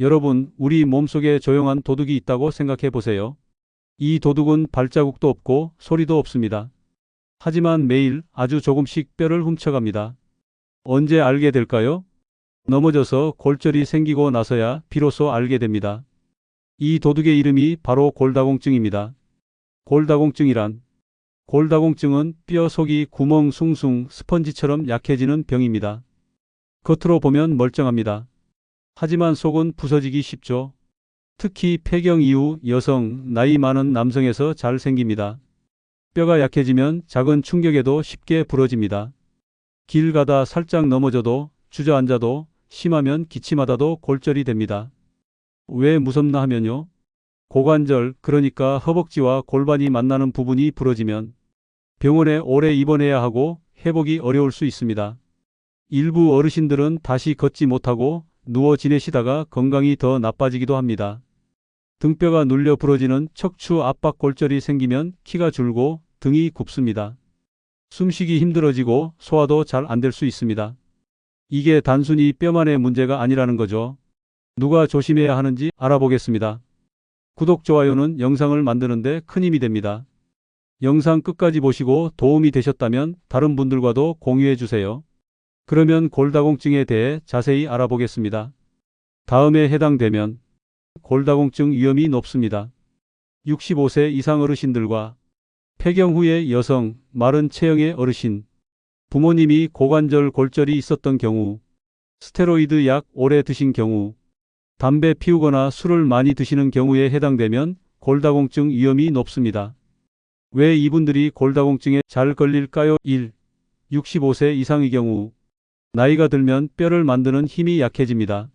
여러분, 우리 몸속에 조용한 도둑이 있다고 생각해 보세요. 이 도둑은 발자국도 없고 소리도 없습니다. 하지만 매일 아주 조금씩 뼈를 훔쳐갑니다. 언제 알게 될까요? 넘어져서 골절이 생기고 나서야 비로소 알게 됩니다. 이 도둑의 이름이 바로 골다공증입니다. 골다공증이란 골다공증은 뼈 속이 구멍 숭숭 스펀지처럼 약해지는 병입니다. 겉으로 보면 멀쩡합니다. 하지만 속은 부서지기 쉽죠. 특히 폐경 이후 여성, 나이 많은 남성에서 잘 생깁니다. 뼈가 약해지면 작은 충격에도 쉽게 부러집니다. 길 가다 살짝 넘어져도, 주저앉아도, 심하면 기침하다도 골절이 됩니다. 왜 무섭나 하면요. 고관절, 그러니까 허벅지와 골반이 만나는 부분이 부러지면 병원에 오래 입원해야 하고 회복이 어려울 수 있습니다. 일부 어르신들은 다시 걷지 못하고 누워 지내시다가 건강이 더 나빠지기도 합니다. 등뼈가 눌려 부러지는 척추 압박 골절이 생기면 키가 줄고 등이 굽습니다. 숨쉬기 힘들어지고 소화도 잘 안 될 수 있습니다. 이게 단순히 뼈만의 문제가 아니라는 거죠. 누가 조심해야 하는지 알아보겠습니다. 구독, 좋아요는 영상을 만드는데 큰 힘이 됩니다. 영상 끝까지 보시고 도움이 되셨다면 다른 분들과도 공유해 주세요. 그러면 골다공증에 대해 자세히 알아보겠습니다. 다음에 해당되면 골다공증 위험이 높습니다. 65세 이상 어르신들과 폐경 후의 여성, 마른 체형의 어르신, 부모님이 고관절 골절이 있었던 경우, 스테로이드 약 오래 드신 경우, 담배 피우거나 술을 많이 드시는 경우에 해당되면 골다공증 위험이 높습니다. 왜 이분들이 골다공증에 잘 걸릴까요? 1. 65세 이상의 경우 나이가 들면 뼈를 만드는 힘이 약해집니다.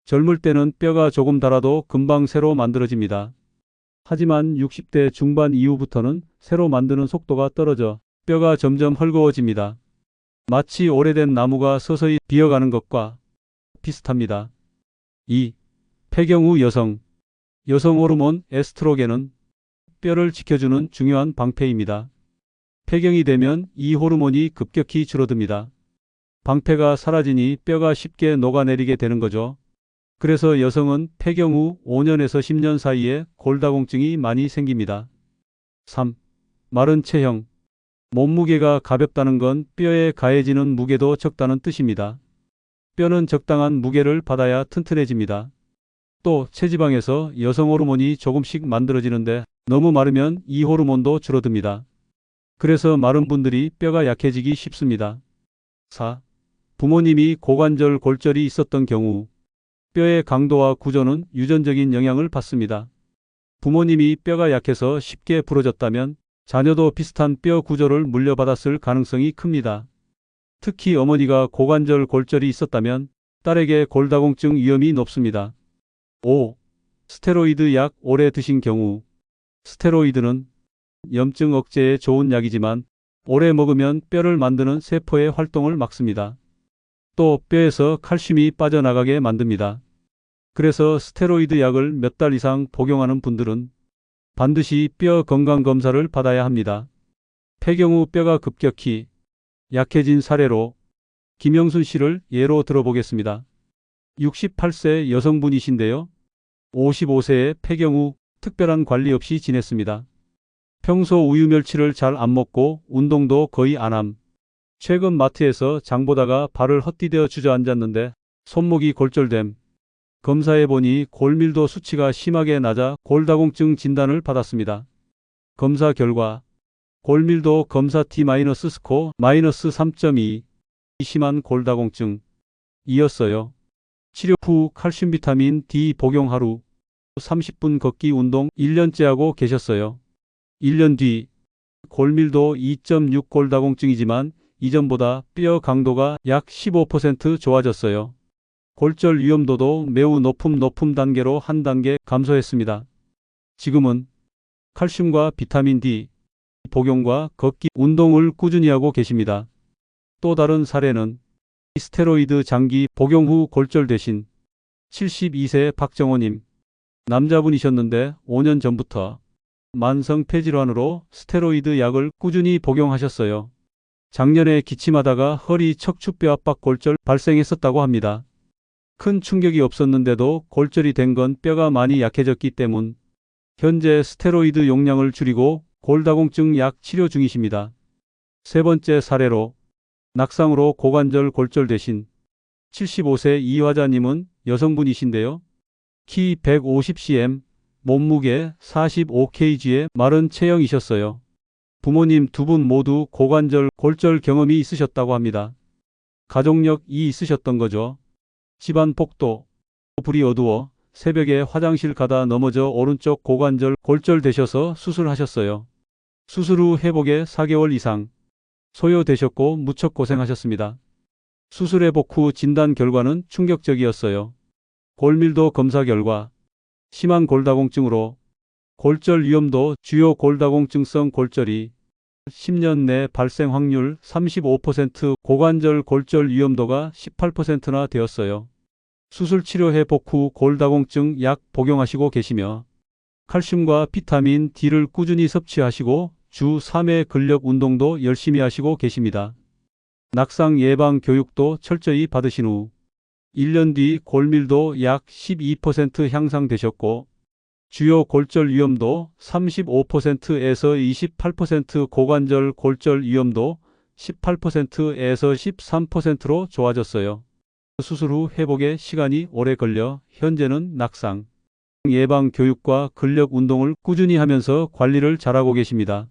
젊을 때는 뼈가 조금 닳아도 금방 새로 만들어집니다. 하지만 60대 중반 이후부터는 새로 만드는 속도가 떨어져 뼈가 점점 헐거워집니다. 마치 오래된 나무가 서서히 비어가는 것과 비슷합니다. 2. 폐경 후 여성 호르몬 에스트로겐은 뼈를 지켜주는 중요한 방패입니다. 폐경이 되면 이 호르몬이 급격히 줄어듭니다. 방패가 사라지니 뼈가 쉽게 녹아내리게 되는 거죠. 그래서 여성은 폐경 후 5년에서 10년 사이에 골다공증이 많이 생깁니다. 3. 마른 체형. 몸무게가 가볍다는 건 뼈에 가해지는 무게도 적다는 뜻입니다. 뼈는 적당한 무게를 받아야 튼튼해집니다. 또 체지방에서 여성 호르몬이 조금씩 만들어지는데 너무 마르면 이 호르몬도 줄어듭니다. 그래서 마른 분들이 뼈가 약해지기 쉽습니다. 4. 부모님이 고관절 골절이 있었던 경우 뼈의 강도와 구조는 유전적인 영향을 받습니다. 부모님이 뼈가 약해서 쉽게 부러졌다면 자녀도 비슷한 뼈 구조를 물려받았을 가능성이 큽니다. 특히 어머니가 고관절 골절이 있었다면 딸에게 골다공증 위험이 높습니다. 5. 스테로이드 약 오래 드신 경우. 스테로이드는 염증 억제에 좋은 약이지만 오래 먹으면 뼈를 만드는 세포의 활동을 막습니다. 또 뼈에서 칼슘이 빠져나가게 만듭니다. 그래서 스테로이드 약을 몇 달 이상 복용하는 분들은 반드시 뼈 건강검사를 받아야 합니다. 폐경 후 뼈가 급격히 약해진 사례로 김영순 씨를 예로 들어보겠습니다. 68세 여성분이신데요. 55세에 폐경 후 특별한 관리 없이 지냈습니다. 평소 우유 멸치를 잘 안 먹고 운동도 거의 안 함. 최근 마트에서 장 보다가 발을 헛디뎌 주저앉았는데 손목이 골절됨. 검사해보니 골밀도 수치가 심하게 낮아 골다공증 진단을 받았습니다. 검사 결과 골밀도 검사 T-스코어 -3.2 심한 골다공증이었어요. 치료 후 칼슘 비타민 D 복용 하루 30분 걷기 운동 1년째 하고 계셨어요. 1년 뒤 골밀도 2.6 골다공증이지만 이전보다 뼈 강도가 약 15% 좋아졌어요. 골절 위험도도 매우 높은 단계로 한 단계 감소했습니다. 지금은 칼슘과 비타민 D 복용과 걷기 운동을 꾸준히 하고 계십니다. 또 다른 사례는 스테로이드 장기 복용 후 골절되신 72세 박정호님. 남자분이셨는데 5년 전부터 만성 폐질환으로 스테로이드 약을 꾸준히 복용하셨어요. 작년에 기침하다가 허리 척추뼈 압박 골절 발생했었다고 합니다. 큰 충격이 없었는데도 골절이 된 건 뼈가 많이 약해졌기 때문. 현재 스테로이드 용량을 줄이고 골다공증 약 치료 중이십니다. 세 번째 사례로 낙상으로 고관절 골절 대신 75세 이 화자님은 여성분이신데요. 키 150cm, 몸무게 45kg의 마른 체형이셨어요. 부모님 두 분 모두 고관절 골절 경험이 있으셨다고 합니다. 가족력이 있으셨던 거죠. 집안 폭도, 불이 어두워 새벽에 화장실 가다 넘어져 오른쪽 고관절 골절 되셔서 수술하셨어요. 수술 후 회복에 4개월 이상 소요되셨고 무척 고생하셨습니다. 수술 회복 후 진단 결과는 충격적이었어요. 골밀도 검사 결과 심한 골다공증으로 골절 위험도 주요 골다공증성 골절이 10년 내 발생 확률 35%, 고관절 골절 위험도가 18%나 되었어요. 수술 치료 회복 후 골다공증 약 복용하시고 계시며 칼슘과 비타민 D를 꾸준히 섭취하시고 주 3회 근력 운동도 열심히 하시고 계십니다. 낙상 예방 교육도 철저히 받으신 후 1년 뒤 골밀도 약 12% 향상되셨고 주요 골절 위험도 35%에서 28%, 고관절 골절 위험도 18%에서 13%로 좋아졌어요. 수술 후 회복에 시간이 오래 걸려 현재는 낙상 예방 교육과 근력 운동을 꾸준히 하면서 관리를 잘하고 계십니다.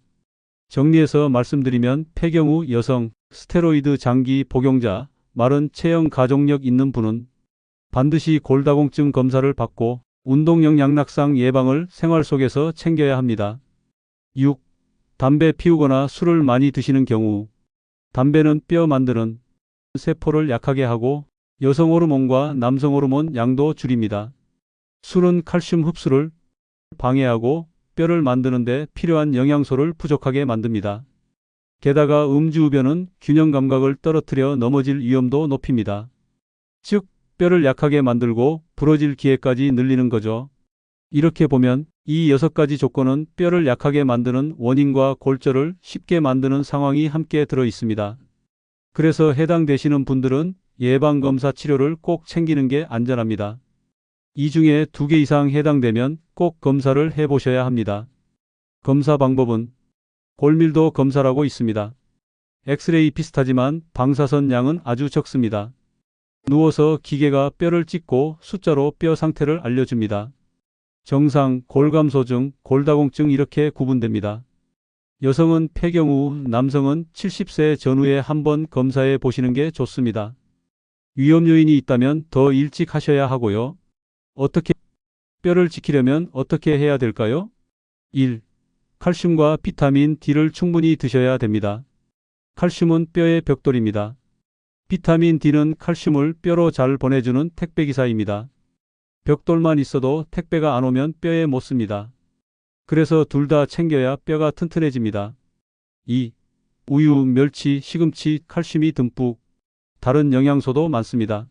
정리해서 말씀드리면 폐경후 여성, 스테로이드 장기 복용자, 마른 체형 가족력 있는 분은 반드시 골다공증 검사를 받고 운동형 양낙상 예방을 생활 속에서 챙겨야 합니다. 6. 담배 피우거나 술을 많이 드시는 경우 담배는 뼈 만드는 세포를 약하게 하고 여성 호르몬과 남성 호르몬 양도 줄입니다. 술은 칼슘 흡수를 방해하고 뼈를 만드는 데 필요한 영양소를 부족하게 만듭니다. 게다가 음주흡연은 균형 감각을 떨어뜨려 넘어질 위험도 높입니다. 즉, 뼈를 약하게 만들고 부러질 기회까지 늘리는 거죠. 이렇게 보면 이 6가지 조건은 뼈를 약하게 만드는 원인과 골절을 쉽게 만드는 상황이 함께 들어 있습니다. 그래서 해당되시는 분들은 예방검사 치료를 꼭 챙기는 게 안전합니다. 이 중에 2개 이상 해당되면 꼭 검사를 해보셔야 합니다. 검사 방법은 골밀도 검사라고 있습니다. 엑스레이 비슷하지만 방사선 양은 아주 적습니다. 누워서 기계가 뼈를 찍고 숫자로 뼈 상태를 알려줍니다. 정상, 골감소증, 골다공증 이렇게 구분됩니다. 여성은 폐경 후, 남성은 70세 전후에 한번 검사해 보시는 게 좋습니다. 위험 요인이 있다면 더 일찍 하셔야 하고요. 어떻게 뼈를 지키려면 어떻게 해야 될까요? 1. 칼슘과 비타민 D를 충분히 드셔야 됩니다. 칼슘은 뼈의 벽돌입니다. 비타민 D는 칼슘을 뼈로 잘 보내주는 택배기사입니다. 벽돌만 있어도 택배가 안 오면 뼈에 못 씁니다. 그래서 둘 다 챙겨야 뼈가 튼튼해집니다. 2. 우유, 멸치, 시금치, 칼슘이 듬뿍. 다른 영양소도 많습니다.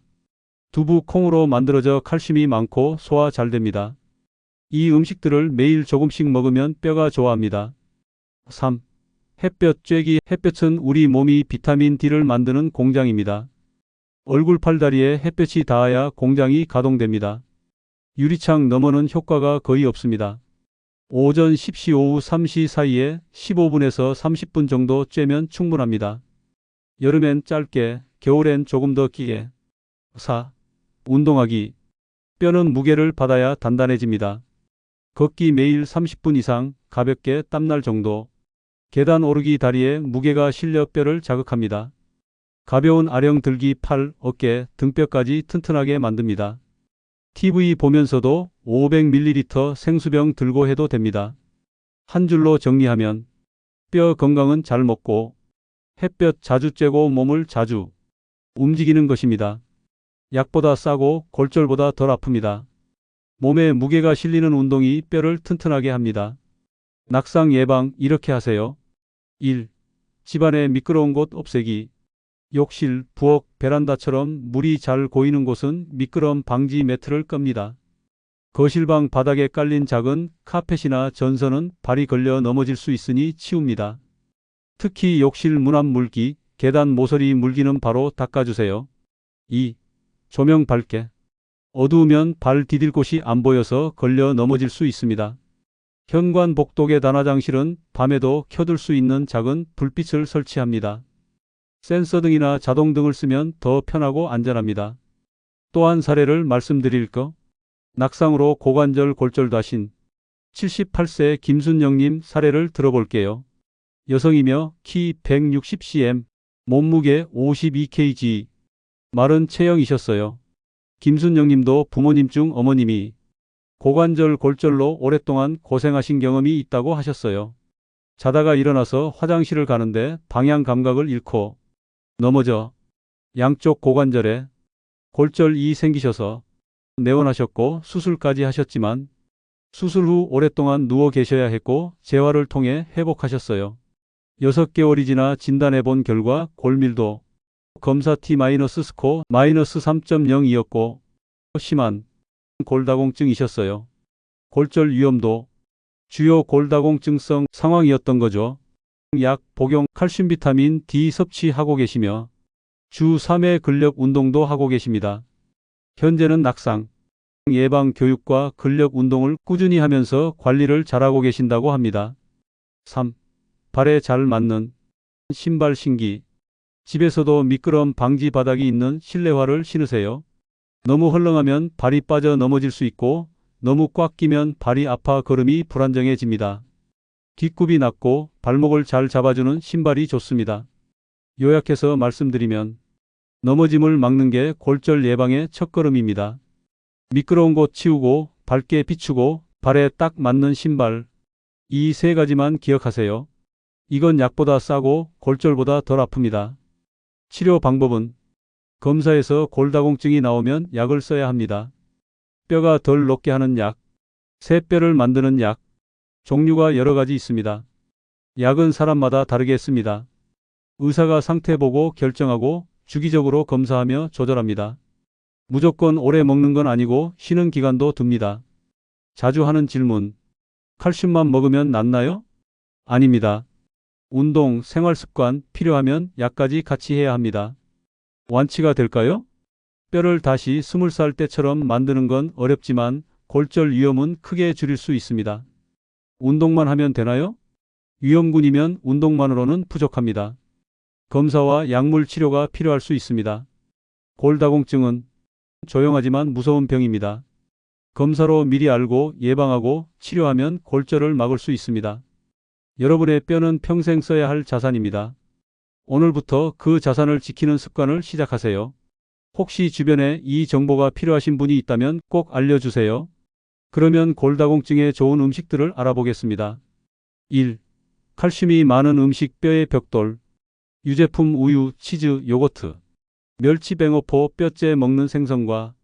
두부, 콩으로 만들어져 칼슘이 많고 소화 잘 됩니다. 이 음식들을 매일 조금씩 먹으면 뼈가 좋아합니다. 3. 햇볕 쬐기. 햇볕은 우리 몸이 비타민 D를 만드는 공장입니다. 얼굴 팔다리에 햇볕이 닿아야 공장이 가동됩니다. 유리창 너머는 효과가 거의 없습니다. 오전 10시 오후 3시 사이에 15분에서 30분 정도 쬐면 충분합니다. 여름엔 짧게, 겨울엔 조금 더 길게. 4. 운동하기. 뼈는 무게를 받아야 단단해집니다. 걷기 매일 30분 이상, 가볍게 땀날 정도. 계단 오르기. 다리에 무게가 실려 뼈를 자극합니다. 가벼운 아령 들기. 팔, 어깨, 등뼈까지 튼튼하게 만듭니다. TV 보면서도 500ml 생수병 들고 해도 됩니다. 한 줄로 정리하면 뼈 건강은 잘 먹고 햇볕 자주 쬐고 몸을 자주 움직이는 것입니다. 약보다 싸고 골절보다 덜 아픕니다. 몸에 무게가 실리는 운동이 뼈를 튼튼하게 합니다. 낙상 예방 이렇게 하세요. 1. 집안의 미끄러운 곳 없애기. 욕실, 부엌, 베란다처럼 물이 잘 고이는 곳은 미끄럼 방지 매트를 겁니다. 거실방 바닥에 깔린 작은 카펫이나 전선은 발이 걸려 넘어질 수 있으니 치웁니다. 특히 욕실 문앞 물기, 계단 모서리 물기는 바로 닦아주세요. 2. 조명 밝게. 어두우면 발 디딜 곳이 안 보여서 걸려 넘어질 수 있습니다. 현관 복도의 단화장실은 밤에도 켜둘 수 있는 작은 불빛을 설치합니다. 센서등이나 자동등을 쓰면 더 편하고 안전합니다. 또 한 사례를 말씀드릴까? 낙상으로 고관절 골절도 하신 78세 김순영님 사례를 들어볼게요. 여성이며 키 160cm, 몸무게 52kg, 마른 체형이셨어요. 김순영님도 부모님 중 어머님이 고관절 골절로 오랫동안 고생하신 경험이 있다고 하셨어요. 자다가 일어나서 화장실을 가는데 방향 감각을 잃고 넘어져 양쪽 고관절에 골절이 생기셔서 내원하셨고 수술까지 하셨지만 수술 후 오랫동안 누워 계셔야 했고 재활을 통해 회복하셨어요. 6개월이 지나 진단해 본 결과 골밀도 검사 T-스코어 -3.0이었고 심한 골다공증이셨어요. 골절 위험도 주요 골다공증성 상황이었던 거죠. 약 복용, 칼슘 비타민 D 섭취하고 계시며 주 3회 근력 운동도 하고 계십니다. 현재는 낙상 예방 교육과 근력 운동을 꾸준히 하면서 관리를 잘하고 계신다고 합니다. 3. 발에 잘 맞는 신발 신기. 집에서도 미끄럼 방지 바닥이 있는 실내화를 신으세요. 너무 헐렁하면 발이 빠져 넘어질 수 있고 너무 꽉 끼면 발이 아파 걸음이 불안정해집니다. 뒷굽이 낮고 발목을 잘 잡아주는 신발이 좋습니다. 요약해서 말씀드리면 넘어짐을 막는 게 골절 예방의 첫걸음입니다. 미끄러운 곳 치우고 밝게 비추고 발에 딱 맞는 신발. 이 세 가지만 기억하세요. 이건 약보다 싸고 골절보다 덜 아픕니다. 치료 방법은 검사에서 골다공증이 나오면 약을 써야 합니다. 뼈가 덜 녹게 하는 약, 새 뼈를 만드는 약, 종류가 여러 가지 있습니다. 약은 사람마다 다르게 씁니다. 의사가 상태 보고 결정하고 주기적으로 검사하며 조절합니다. 무조건 오래 먹는 건 아니고 쉬는 기간도 둡니다. 자주 하는 질문. 칼슘만 먹으면 낫나요? 아닙니다. 운동, 생활습관 필요하면 약까지 같이 해야 합니다. 완치가 될까요? 뼈를 다시 20살 때처럼 만드는 건 어렵지만 골절 위험은 크게 줄일 수 있습니다. 운동만 하면 되나요? 위험군이면 운동만으로는 부족합니다. 검사와 약물 치료가 필요할 수 있습니다. 골다공증은 조용하지만 무서운 병입니다. 검사로 미리 알고 예방하고 치료하면 골절을 막을 수 있습니다. 여러분의 뼈는 평생 써야 할 자산입니다. 오늘부터 그 자산을 지키는 습관을 시작하세요. 혹시 주변에 이 정보가 필요하신 분이 있다면 꼭 알려주세요. 그러면 골다공증에 좋은 음식들을 알아보겠습니다. 1. 칼슘이 많은 음식 뼈의 벽돌. 유제품 우유, 치즈, 요거트. 멸치, 뱅어포, 뼈째 먹는 생선과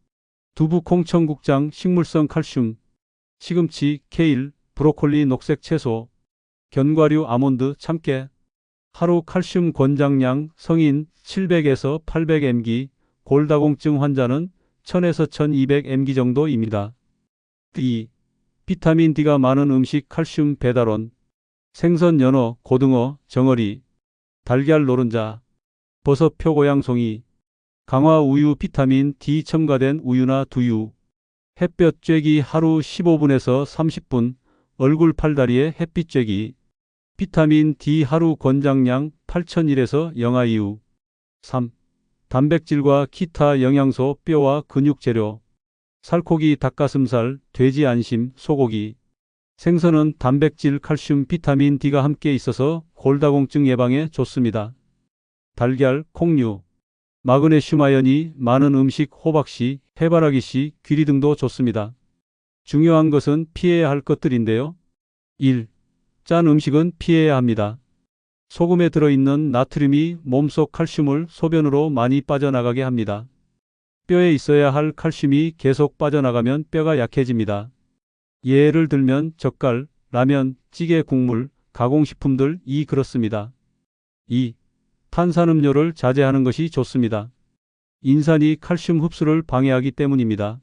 두부, 콩, 청국장, 식물성 칼슘. 시금치, 케일, 브로콜리, 녹색 채소. 견과류, 아몬드, 참깨. 하루 칼슘 권장량 성인 700에서 800mg, 골다공증 환자는 1000에서 1200mg 정도입니다. 2. 비타민 D가 많은 음식 칼슘 배달원. 생선, 연어, 고등어, 정어리, 달걀, 노른자, 버섯, 표고양송이. 강화 우유, 비타민 D 첨가된 우유나 두유. 햇볕 쬐기 하루 15분에서 30분, 얼굴 팔다리에 햇빛 쬐기. 비타민 D 하루 권장량 8001에서 0IU. 3. 단백질과 기타 영양소 뼈와 근육 재료. 살코기, 닭가슴살, 돼지 안심, 소고기. 생선은 단백질, 칼슘, 비타민 D가 함께 있어서 골다공증 예방에 좋습니다. 달걀, 콩류. 마그네슘, 아연이 많은 음식 호박씨, 해바라기씨, 귀리 등도 좋습니다. 중요한 것은 피해야 할 것들인데요. 1. 짠 음식은 피해야 합니다. 소금에 들어있는 나트륨이 몸속 칼슘을 소변으로 많이 빠져나가게 합니다. 뼈에 있어야 할 칼슘이 계속 빠져나가면 뼈가 약해집니다. 예를 들면 젓갈, 라면, 찌개, 국물, 가공식품들이 그렇습니다. 2. 탄산음료를 자제하는 것이 좋습니다. 인산이 칼슘 흡수를 방해하기 때문입니다.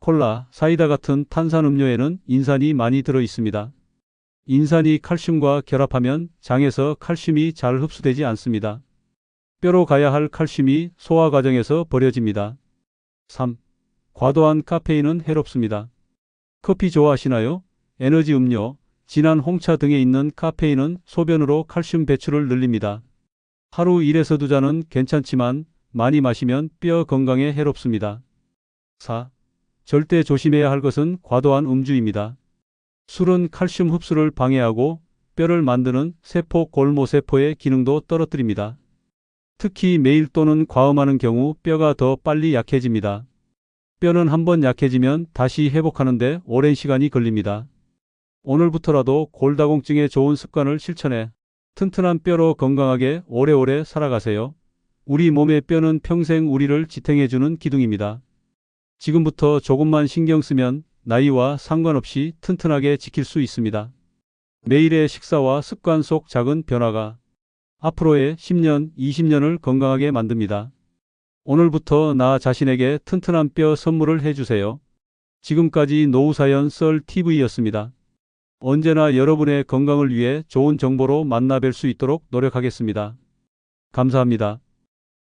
콜라, 사이다 같은 탄산음료에는 인산이 많이 들어 있습니다. 인산이 칼슘과 결합하면 장에서 칼슘이 잘 흡수되지 않습니다. 뼈로 가야 할 칼슘이 소화 과정에서 버려집니다. 3. 과도한 카페인은 해롭습니다. 커피 좋아하시나요? 에너지 음료, 진한 홍차 등에 있는 카페인은 소변으로 칼슘 배출을 늘립니다. 하루 1에서 2잔은 괜찮지만 많이 마시면 뼈 건강에 해롭습니다. 4. 절대 조심해야 할 것은 과도한 음주입니다. 술은 칼슘 흡수를 방해하고 뼈를 만드는 세포 골모세포의 기능도 떨어뜨립니다. 특히 매일 또는 과음하는 경우 뼈가 더 빨리 약해집니다. 뼈는 한번 약해지면 다시 회복하는데 오랜 시간이 걸립니다. 오늘부터라도 골다공증에 좋은 습관을 실천해 튼튼한 뼈로 건강하게 오래오래 살아가세요. 우리 몸의 뼈는 평생 우리를 지탱해주는 기둥입니다. 지금부터 조금만 신경 쓰면 나이와 상관없이 튼튼하게 지킬 수 있습니다. 매일의 식사와 습관 속 작은 변화가 앞으로의 10년, 20년을 건강하게 만듭니다. 오늘부터 나 자신에게 튼튼한 뼈 선물을 해주세요. 지금까지 노후사연 썰TV였습니다. 언제나 여러분의 건강을 위해 좋은 정보로 만나 뵐 수 있도록 노력하겠습니다. 감사합니다.